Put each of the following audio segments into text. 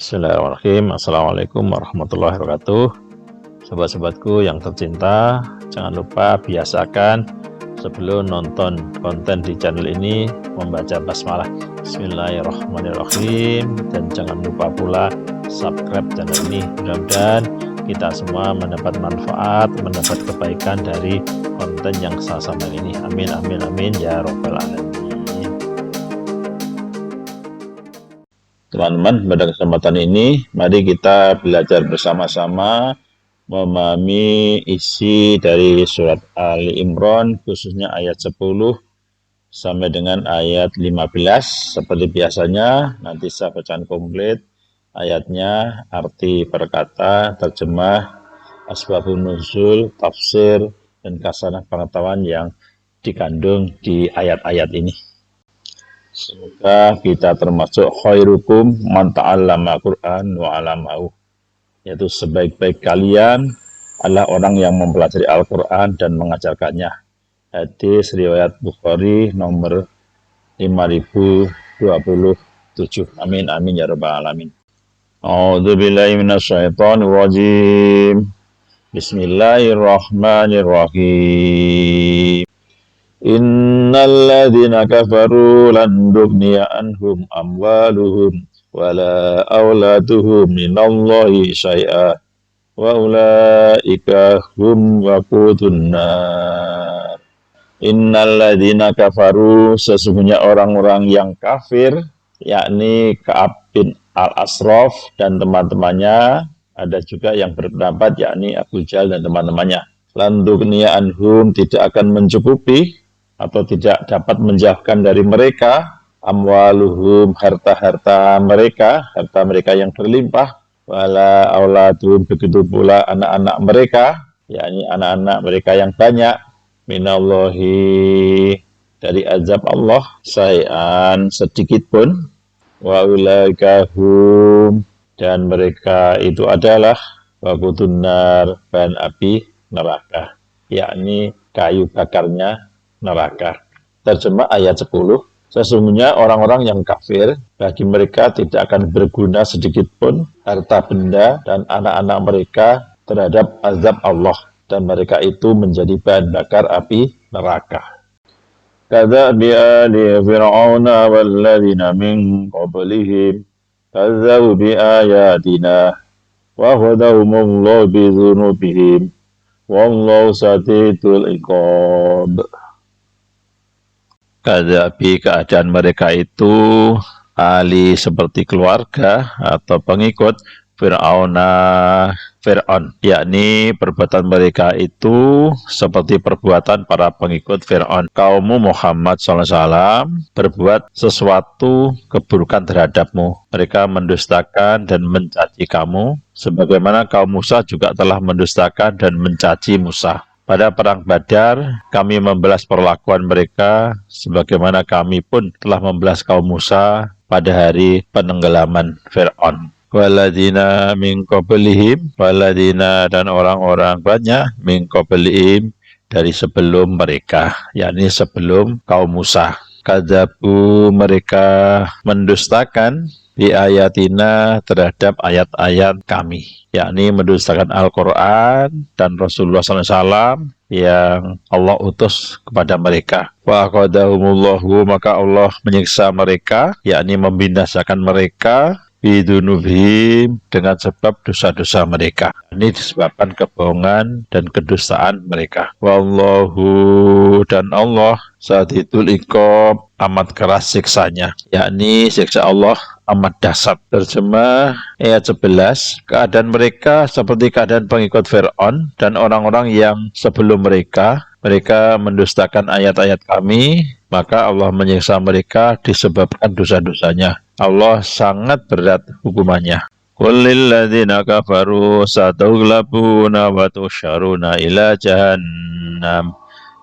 Bismillahirrahmanirrahim. Assalamualaikum warahmatullahi wabarakatuh. Sobat-sobatku yang tercinta, jangan lupa biasakan sebelum nonton konten di channel ini membaca basmalah Bismillahirrahmanirrahim, dan jangan lupa pula subscribe channel ini. Mudah-mudahan kita semua mendapat manfaat, mendapat kebaikan dari konten yang saya sampaikan ini. Amin amin amin ya robbal alamin. Teman-teman, pada kesempatan ini mari kita belajar bersama-sama memahami isi dari surat Ali Imran, khususnya ayat 10 sampai dengan ayat 15. Seperti biasanya, nanti saya bacakan komplit ayatnya, arti perkata, terjemah, asbabun nuzul, tafsir, dan kasanah pengetahuan yang dikandung di ayat-ayat ini. Semoga kita termasuk khairukum man ta'allama Qur'an wa 'allamahu, yaitu sebaik-baik kalian adalah orang yang mempelajari Al-Qur'an dan mengajarkannya. Hadis riwayat Bukhari nomor 5027. Amin amin ya rabbal alamin. A'udzubillahi minasyaitonir rajim. Bismillahirrahmanirrahim. Innal ladzina kafaru lan tughniya anhum amwaluhum wala auladuhum minallahi syai'a wa ulaika hum waqudun nar. Innal ladzina kafaru, sesungguhnya orang-orang yang kafir, yakni Ka'ab bin Al-Ashraf dan teman-temannya, ada juga yang berpendapat yakni Abu Jahal dan teman-temannya. Lan tughniya anhum, tidak akan mencukupi atau tidak dapat menjauhkan dari mereka amwaluhum, harta mereka yang berlimpah, wala auladuhum, begitu pula anak-anak mereka, yakni anak-anak mereka yang banyak, minallahi, dari azab Allah, syai'an, sedikit pun, wa ulaika hum, dan mereka itu adalah waqudun nar, bahan api neraka, yakni kayu bakarnya neraka. Terjemah ayat 10, sesungguhnya orang-orang yang kafir, bagi mereka tidak akan berguna sedikit pun harta benda dan anak-anak mereka terhadap azab Allah, dan mereka itu menjadi bahan bakar api neraka. Kadzabi ali fir'auna walladzina min qablihim kadzabu bi ayatina wa hadahumullahu bi dzunubihim wallahu sadidul iqab. Kadzabi, keadaan mereka itu ahli seperti keluarga atau pengikut Fir'aun, yakni perbuatan mereka itu seperti perbuatan para pengikut Fir'aun. Kaummu Muhammad SAW berbuat sesuatu keburukan terhadapmu. Mereka mendustakan dan mencaci kamu, sebagaimana kaum Musa juga telah mendustakan dan mencaci Musa. Pada perang Badar, kami membalas perlakuan mereka sebagaimana kami pun telah membalas kaum Musa pada hari penenggelaman Fir'aun. Waladina min qablihim, waladina, dan orang-orang banyak, min qablihim, dari sebelum mereka, yakni sebelum kaum Musa. Kadzabu, mereka mendustakan di ayatina, terhadap ayat-ayat kami, yakni mendustakan Al-Quran dan Rasulullah SAW yang Allah utus kepada mereka. Wa aqadahumullahu, maka Allah menyiksa mereka, yakni membinasakan mereka, bidunubhim, dengan sebab dosa-dosa mereka. Ini disebabkan kebohongan dan kedustaan mereka. Wallahu, dan Allah sadidul iqab, amat keras siksanya, yakni siksa Allah amat dahsyat. Terjemah ayat 11, keadaan mereka seperti keadaan pengikut Fir'aun dan orang-orang yang sebelum mereka. Mereka mendustakan ayat-ayat kami, maka Allah menyiksa mereka disebabkan dosa-dosanya. Allah sangat berat hukumannya. Qul lil ladzina kafaru satughlabuna wa tusyaruna ila jahannam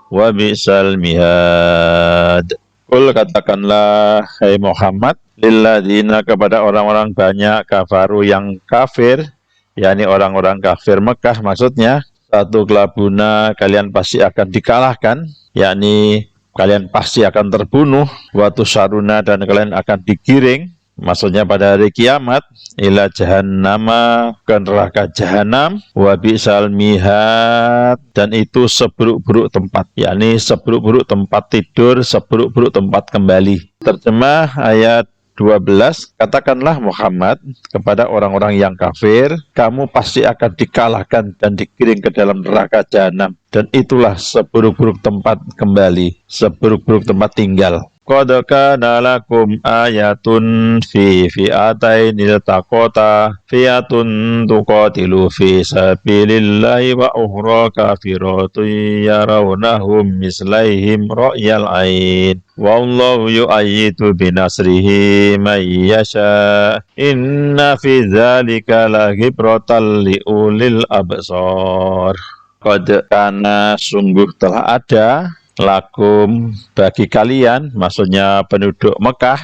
wa bi'sal mihad. Qul, katakanlah hai Muhammad, lil ladzina, kepada orang-orang banyak, kafaru yang kafir, yakni orang-orang kafir Mekah maksudnya, satughlabuna, kalian pasti akan dikalahkan, yakni kalian pasti akan terbunuh, wa tusyaruna, dan kalian akan digiring, maksudnya pada hari kiamat, ila jahannama, ke neraka jahanam, wa bi'sal mihad, dan itu seburuk-buruk tempat, yakni seburuk-buruk tempat tidur, seburuk-buruk tempat kembali. Terjemah ayat 12, katakanlah Muhammad kepada orang-orang yang kafir, kamu pasti akan dikalahkan dan digiring ke dalam neraka jahanam, dan itulah seburuk-buruk tempat kembali, seburuk-buruk tempat tinggal. Qad kana lakum ayatun fi fi'atainil taqata fi'atun tuqatilu fi sabilillahi wa ukhra kafiratun yarawnahum mislaihim ra'yal ain wallahu yu'ayyidu binasrihi man yasha inna fi dzalika lahibratan liulil absar. Qad kana, sungguh telah ada, lakum, bagi kalian, maksudnya penduduk Mekah,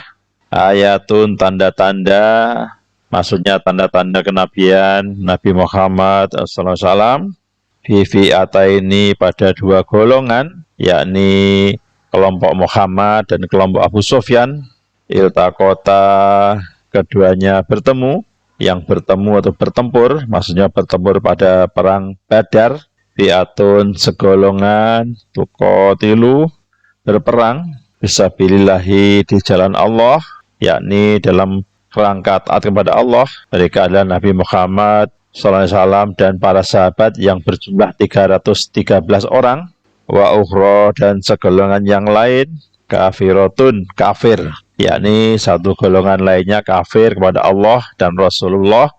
ayatun, tanda-tanda, maksudnya tanda-tanda kenabian Nabi Muhammad SAW, ini pada dua golongan, yakni kelompok Muhammad dan kelompok Abu Sufyan. Iltaqota, keduanya bertemu, yang bertemu atau bertempur, maksudnya bertempur pada perang Badar. Fi'atun, segolongan, tuqatilu, berperang, fisabilillahi, di jalan Allah, yakni dalam rangka taat kepada Allah. Mereka adalah Nabi Muhammad SAW dan para sahabat yang berjumlah 313 orang. Wa ukhra, dan segolongan yang lain, kafiratun, kafir, yakni satu golongan lainnya kafir kepada Allah dan Rasulullah.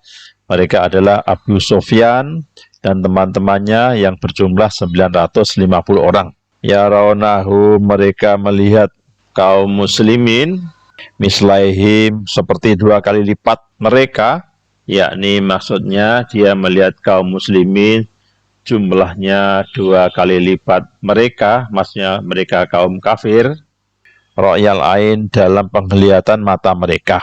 Mereka adalah Abu Sufyan dan teman-temannya yang berjumlah 950 orang. Ya raunahu, mereka melihat kaum muslimin, mislaihim, seperti dua kali lipat mereka, yakni maksudnya dia melihat kaum muslimin jumlahnya dua kali lipat mereka, maksudnya mereka kaum kafir, ra'yal ain, dalam penglihatan mata mereka,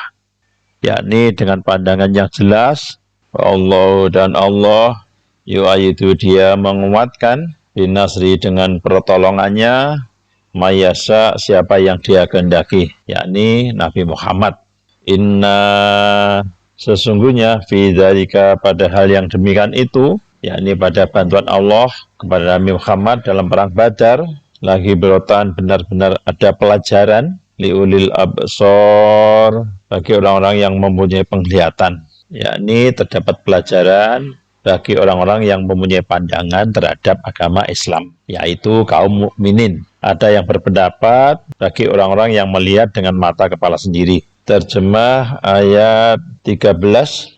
yakni dengan pandangan yang jelas. Allah, dan Allah yu'ayidu, dia menguatkan, binasri, dengan pertolongannya, mayasa, siapa yang dia kehendaki, yakni Nabi Muhammad. Inna, sesungguhnya, fi dzalika, pada hal yang demikian itu, yakni pada bantuan Allah kepada Nabi Muhammad dalam perang Badar, lagi berotan, benar-benar ada pelajaran, liulil absor, bagi orang-orang yang mempunyai penglihatan, yakni terdapat pelajaran bagi orang-orang yang mempunyai pandangan terhadap agama Islam, yaitu kaum mukminin. Ada yang berpendapat bagi orang-orang yang melihat dengan mata kepala sendiri. Terjemah ayat 13,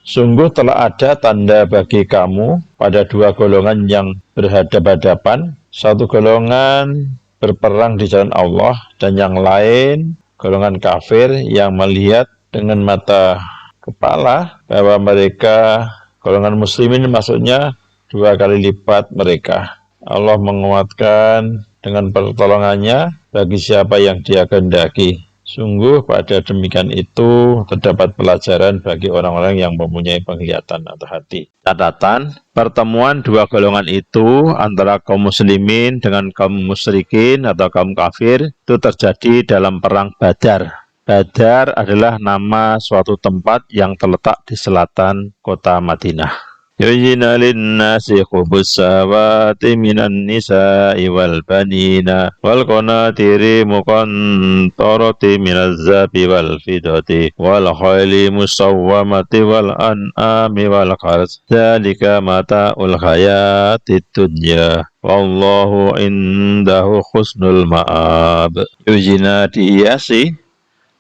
sungguh telah ada tanda bagi kamu pada dua golongan yang berhadapan-hadapan, satu golongan berperang di jalan Allah, dan yang lain golongan kafir yang melihat dengan mata kepala, bahwa mereka, golongan muslimin maksudnya, dua kali lipat mereka. Allah menguatkan dengan pertolongannya bagi siapa yang dia kehendaki. Sungguh pada demikian itu terdapat pelajaran bagi orang-orang yang mempunyai penglihatan atau hati. Catatan, pertemuan dua golongan itu antara kaum muslimin dengan kaum musyrikin atau kaum kafir itu terjadi dalam perang Badar. Badar adalah nama suatu tempat yang terletak di selatan kota Madinah. Yujina linnasi khubus sawati minan nisa'i wal banina wal qanatiri muqantarati minaz zabi wal fidati wal khayli musawwamati wal an'ami wal qarz dzalika mata'ul hayatid dunya wallahu indahu husnul ma'ab. Yujina, dihiasi,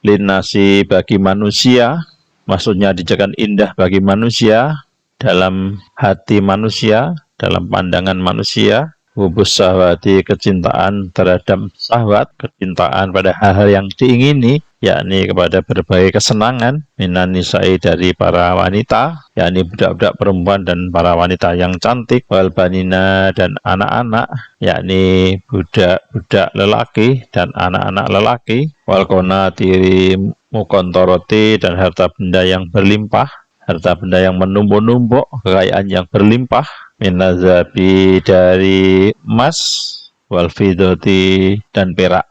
linnasi, bagi manusia, maksudnya dijadikan indah bagi manusia, dalam hati manusia, dalam pandangan manusia, hubus syahwati, kecintaan terhadap syahwat, kecintaan pada hal-hal yang diingini, yakni kepada berbagai kesenangan, minan nisa'i, dari para wanita, yakni budak-budak perempuan dan para wanita yang cantik, wal banina, dan anak-anak, yakni budak-budak lelaki dan anak-anak lelaki, wal qanatiri muqantarati, dan harta benda yang berlimpah, harta benda yang menumpuk-numpuk, kekayaan yang berlimpah, minazabi, dari emas, wal fidoti, dan perak.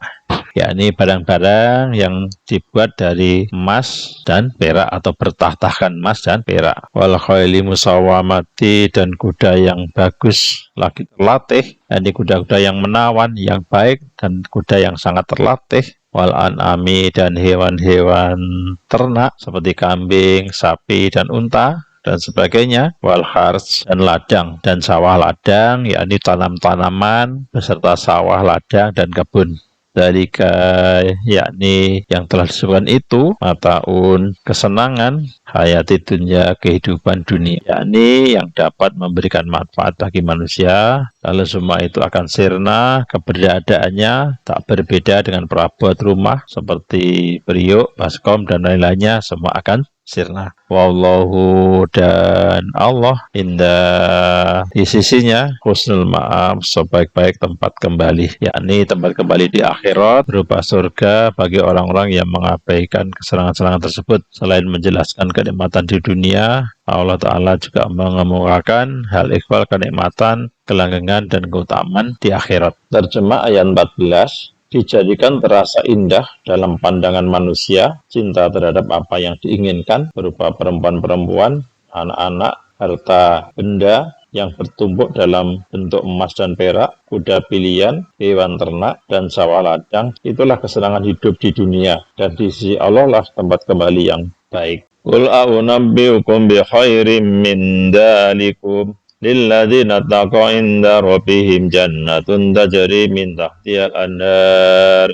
yakni barang-barang yang dibuat dari emas dan perak atau bertahtahkan emas dan perak. Wal khayli musawwamati, dan kuda yang bagus lagi terlatih, yakni kuda-kuda yang menawan, yang baik, dan kuda yang sangat terlatih. Wal an'ami, dan hewan-hewan ternak seperti kambing, sapi, dan unta dan sebagainya. Wal harj, dan ladang dan sawah ladang, yakni tanam-tanaman beserta sawah ladang dan kebun. Dalika, yakni yang telah disebutkan itu, mataun, kesenangan, hayati dunya, kehidupan dunia, yakni yang dapat memberikan manfaat bagi manusia. Lalu semua itu akan sirna, keberadaannya tak berbeda dengan perabot rumah seperti periuk, baskom, dan lain-lainnya, semua akan sirna. Wallahu, dan Allah, indah di sisinya, husnul ma'ab, sebaik-baik tempat kembali, yakni tempat kembali di akhirat berupa surga bagi orang-orang yang mengabaikan kesenangan-kesenangan tersebut. Selain menjelaskan kenikmatan di dunia, Allah Ta'ala juga mengemukakan hal ikhwal, kenikmatan, kelanggengan, dan keutamaan di akhirat. Terjemah ayat 14. Dijadikan terasa indah dalam pandangan manusia cinta terhadap apa yang diinginkan berupa perempuan-perempuan, anak-anak, harta benda yang bertumpuk dalam bentuk emas dan perak, kuda pilihan, hewan ternak, dan sawah ladang. Itulah kesenangan hidup di dunia, dan di sisi Allah lah tempat kembali yang baik. Qul a'unabbi'ukum bi khairim min dalikum lilladzina taqaw inda rabbihim jannatun tajri min tahtihal anhar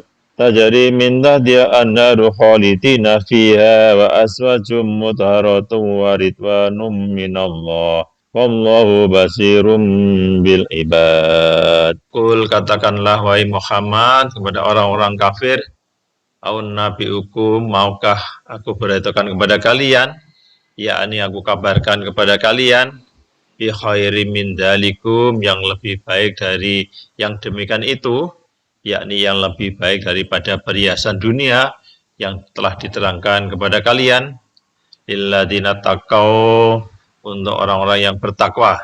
khalidina fiha wa aswajum mutahharatun wa ridwanum minallah wallahu basirum bil ibad. Qul, katakanlah wahai Muhammad kepada orang-orang kafir, aun nabi hukum, maukah aku beritahukan kepada kalian, yakni aku kabarkan kepada kalian, bi khairi min dalikum, yang lebih baik dari yang demikian itu, yakni yang lebih baik daripada perhiasan dunia yang telah diterangkan kepada kalian. Lilladzina taqaw, untuk orang-orang yang bertakwa,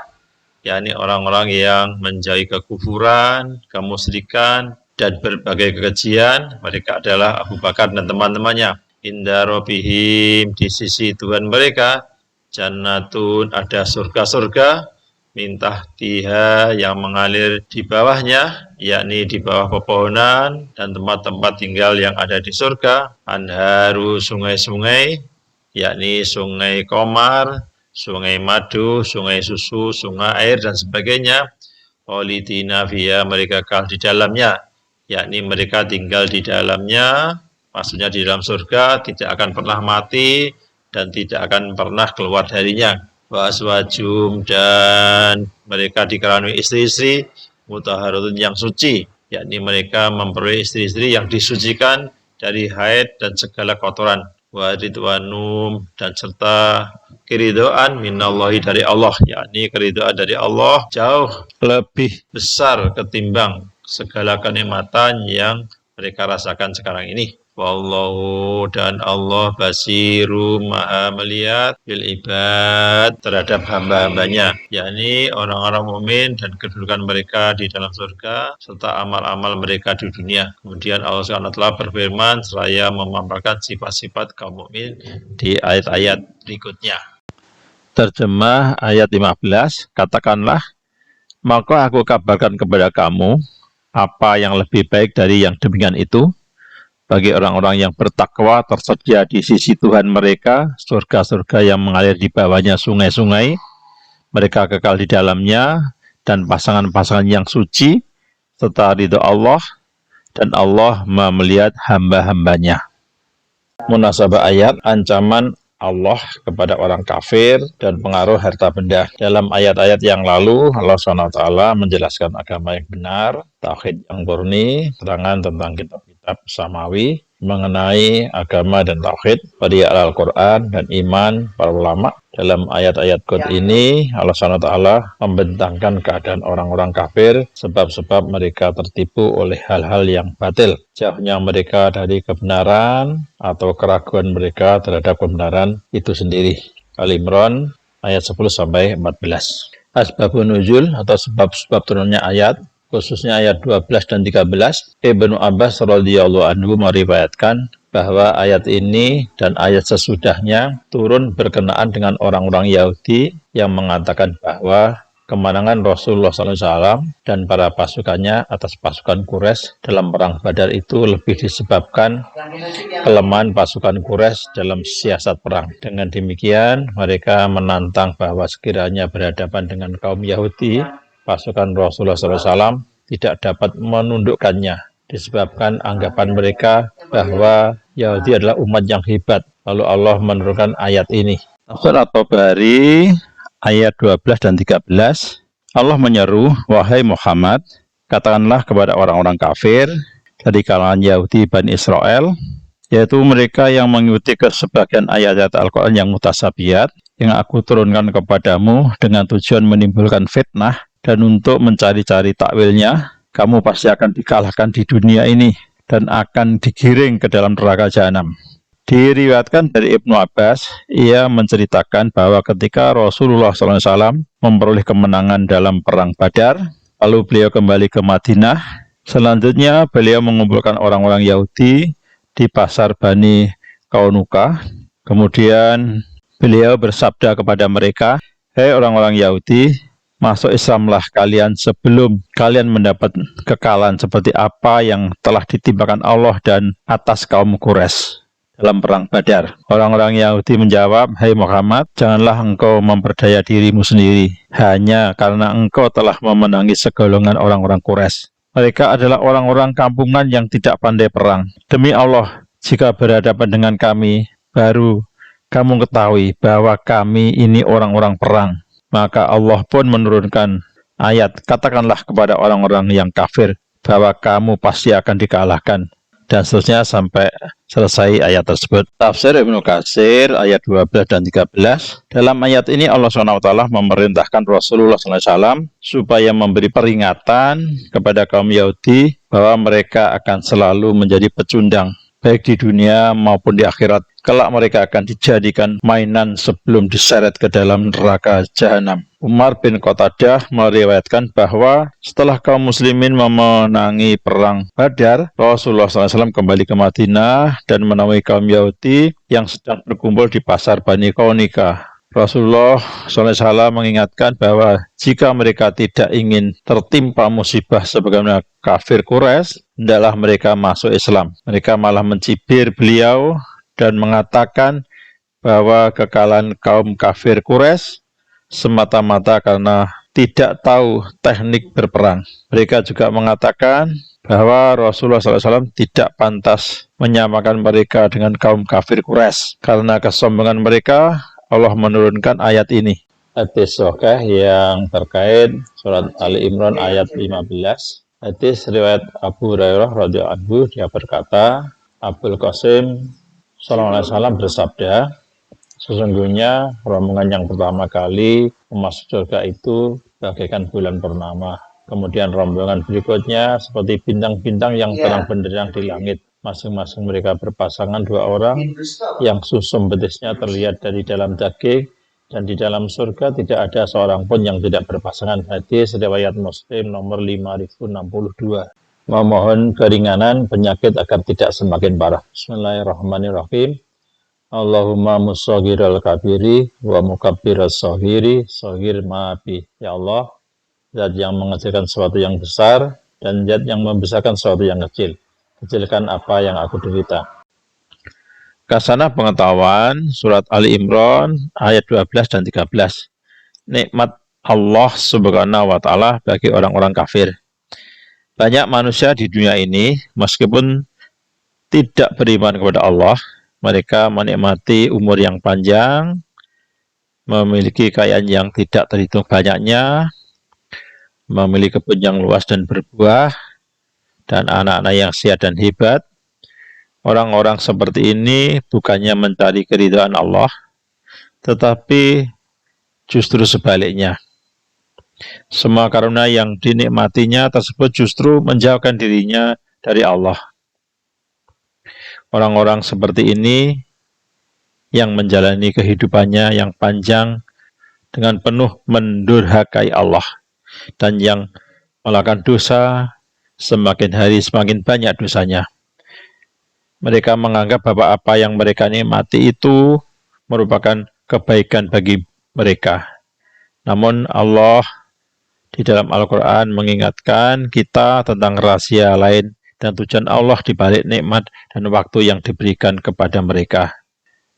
yakni orang-orang yang menjauhi kekufuran, kemusyrikan, dan berbagai kekejian. Mereka adalah Abu Bakar dan teman-temannya. Inda rabbihim, di sisi Tuhan mereka, jannatun, ada surga-surga, min tahtiha, yang mengalir di bawahnya, yakni di bawah pepohonan dan tempat-tempat tinggal yang ada di surga. Anharu, sungai-sungai, yakni sungai Komar, sungai madu, sungai susu, sungai air, dan sebagainya. Khalidina fiha, mereka kekal di dalamnya, yakni mereka tinggal di dalamnya, maksudnya di dalam surga, tidak akan pernah mati dan tidak akan pernah keluar darinya. Wa aswajum, dan mereka dikaruniai istri-istri, mutahharatun, yang suci, yakni mereka memperoleh istri-istri yang disucikan dari haid dan segala kotoran. Wa ridwanum, dan serta keridhaan minallahi, dari Allah, yakni keridhaan dari Allah jauh lebih besar ketimbang segala kenikmatan yang mereka rasakan sekarang ini. Wallahu, dan Allah basiru, maha melihat, bil ibad, terhadap hamba-hambanya, yakni orang-orang mukmin dan kedudukan mereka di dalam surga serta amal-amal mereka di dunia. Kemudian Allah SWT berfirman seraya memaparkan sifat-sifat kaum mukmin di ayat-ayat berikutnya. Terjemah ayat 15. Katakanlah, maka aku kabarkan kepada kamu apa yang lebih baik dari yang demikian itu. Bagi orang-orang yang bertakwa, tersedia di sisi Tuhan mereka surga-surga yang mengalir di bawahnya sungai-sungai, mereka kekal di dalamnya, dan pasangan-pasangan yang suci serta ridho Allah, dan Allah melihat hamba-hambanya. Munasabah ayat, ancaman Allah kepada orang kafir dan pengaruh harta benda. Dalam ayat-ayat yang lalu, Allah SWT menjelaskan agama yang benar, tauhid yang murni, terangan tentang kitab-kitab samawi, mengenai agama dan tauhid, pada Al-Quran dan iman para ulama. Dalam ayat-ayat Qud ini, Allah SWT membentangkan keadaan orang-orang kafir, sebab-sebab mereka tertipu oleh hal-hal yang batil. Jauhnya mereka dari kebenaran atau keraguan mereka terhadap kebenaran itu sendiri. Al-Imran ayat 10-14. Asbabun nuzul, atau sebab-sebab turunnya ayat. khususnya ayat 12 dan 13. Ibnu Abbas radhiyallahu anhu meriwayatkan bahwa ayat ini dan ayat sesudahnya turun berkenaan dengan orang-orang Yahudi yang mengatakan bahwa kemenangan Rasulullah SAW dan para pasukannya atas pasukan Quraisy dalam perang Badar itu lebih disebabkan kelemahan pasukan Quraisy dalam siasat perang. Dengan demikian, mereka menantang bahwa sekiranya berhadapan dengan kaum Yahudi, pasukan Rasulullah SAW tidak dapat menundukkannya, disebabkan anggapan mereka bahwa Yahudi adalah umat yang hebat. Lalu Allah menurunkan ayat ini. Tafsir At-Tabari ayat 12 dan 13, Allah menyeru, wahai Muhammad, katakanlah kepada orang-orang kafir dari kalangan Yahudi Bani Israel, yaitu mereka yang mengikuti sebagian ayat-ayat Al-Quran yang mutasabihat, yang aku turunkan kepadamu dengan tujuan menimbulkan fitnah dan untuk mencari-cari takwilnya, kamu pasti akan dikalahkan di dunia ini dan akan digiring ke dalam neraka jahanam. Diriwayatkan dari Ibnu Abbas, ia menceritakan bahwa ketika Rasulullah SAW memperoleh kemenangan dalam perang Badar, lalu beliau kembali ke Madinah. Selanjutnya beliau mengumpulkan orang-orang Yahudi di pasar Bani Kaunuka. Kemudian beliau bersabda kepada mereka, hei orang-orang Yahudi, masuk Islamlah kalian sebelum kalian mendapat kekalahan seperti apa yang telah ditimpakan Allah dan atas kaum Quraisy dalam perang Badar. Orang-orang Yahudi menjawab, hai Muhammad, janganlah engkau memperdaya dirimu sendiri, hanya karena engkau telah memenangi segolongan orang-orang Quraisy. Mereka adalah orang-orang kampungan yang tidak pandai perang. Demi Allah, jika berhadapan dengan kami, baru kamu ketahui bahwa kami ini orang-orang perang. Maka Allah pun menurunkan ayat, katakanlah kepada orang-orang yang kafir bahwa kamu pasti akan dikalahkan. Dan seterusnya sampai selesai ayat tersebut. Tafsir Ibnu Katsir ayat 12 dan 13. Dalam ayat ini Allah SWT memerintahkan Rasulullah SAW supaya memberi peringatan kepada kaum Yahudi bahwa mereka akan selalu menjadi pecundang, baik di dunia maupun di akhirat. Kelak mereka akan dijadikan mainan sebelum diseret ke dalam neraka jahanam. Umar bin Qatadah meriwayatkan bahwa setelah kaum muslimin memenangi perang Badar, Rasulullah SAW kembali ke Madinah dan menemui kaum Yahudi yang sedang berkumpul di pasar Bani Kaunika. Rasulullah SAW mengingatkan bahwa jika mereka tidak ingin tertimpa musibah sebagaimana kafir Quraisy, hendaklah mereka masuk Islam. Mereka malah mencibir beliau dan mengatakan bahwa kekalahan kaum kafir Quraisy semata-mata karena tidak tahu teknik berperang. Mereka juga mengatakan bahwa Rasulullah SAW tidak pantas menyamakan mereka dengan kaum kafir Quraisy. Karena kesombongan mereka, Allah menurunkan ayat ini. Hadis sahih yang terkait surat Ali Imran ayat 15. Hadis riwayat Abu Hurairah radhiyallahu anhu, dia berkata, Abul Qasim sallallahu alaihi wasallam bersabda, sesungguhnya rombongan yang pertama kali masuk surga itu bagaikan bulan purnama. Kemudian rombongan berikutnya seperti bintang-bintang yang terang benderang di langit. Masing-masing mereka berpasangan dua orang yang susum betisnya terlihat dari dalam daging, dan di dalam surga tidak ada seorang pun yang tidak berpasangan. Hadis riwayat Muslim nomor 5062. Memohon keringanan penyakit agar tidak semakin parah. Bismillahirrahmanirrahim. Allahumma musaghiral kabiri wa mukabbiras saghiri saghir ma'abi. Ya Allah, zat yang mengecilkan sesuatu yang besar dan zat yang membesarkan sesuatu yang kecil. Kecilkan apa yang aku derita. Kasanah pengetahuan surat Ali Imran ayat 12 dan 13. Nikmat Allah Subhanahu wa taala bagi orang-orang kafir. Banyak manusia di dunia ini meskipun tidak beriman kepada Allah, mereka menikmati umur yang panjang, memiliki kekayaan yang tidak terhitung banyaknya, memiliki kebun yang luas dan berbuah, dan anak-anak yang sehat dan hebat. Orang-orang seperti ini bukannya mencari keridhaan Allah, tetapi justru sebaliknya. Semua karunia yang dinikmatinya tersebut justru menjauhkan dirinya dari Allah. Orang-orang seperti ini yang menjalani kehidupannya yang panjang dengan penuh mendurhakai Allah dan yang melakukan dosa, semakin hari semakin banyak dosanya. Mereka menganggap bahwa apa yang mereka nikmati itu merupakan kebaikan bagi mereka. Namun Allah di dalam Al-Quran mengingatkan kita tentang rahasia lain dan tujuan Allah di balik nikmat dan waktu yang diberikan kepada mereka.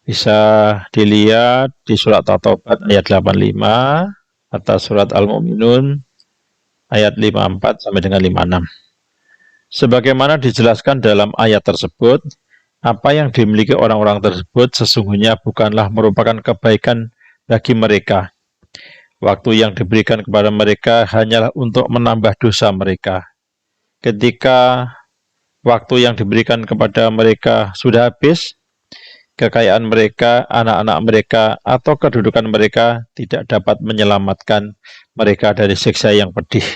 Bisa dilihat di surat At-Taubat ayat 85 atau surat Al-Mu'minun ayat 54 sampai dengan 56. Sebagaimana dijelaskan dalam ayat tersebut, apa yang dimiliki orang-orang tersebut sesungguhnya bukanlah merupakan kebaikan bagi mereka. Waktu yang diberikan kepada mereka hanyalah untuk menambah dosa mereka. Ketika waktu yang diberikan kepada mereka sudah habis, kekayaan mereka, anak-anak mereka, atau kedudukan mereka tidak dapat menyelamatkan mereka dari siksa yang pedih.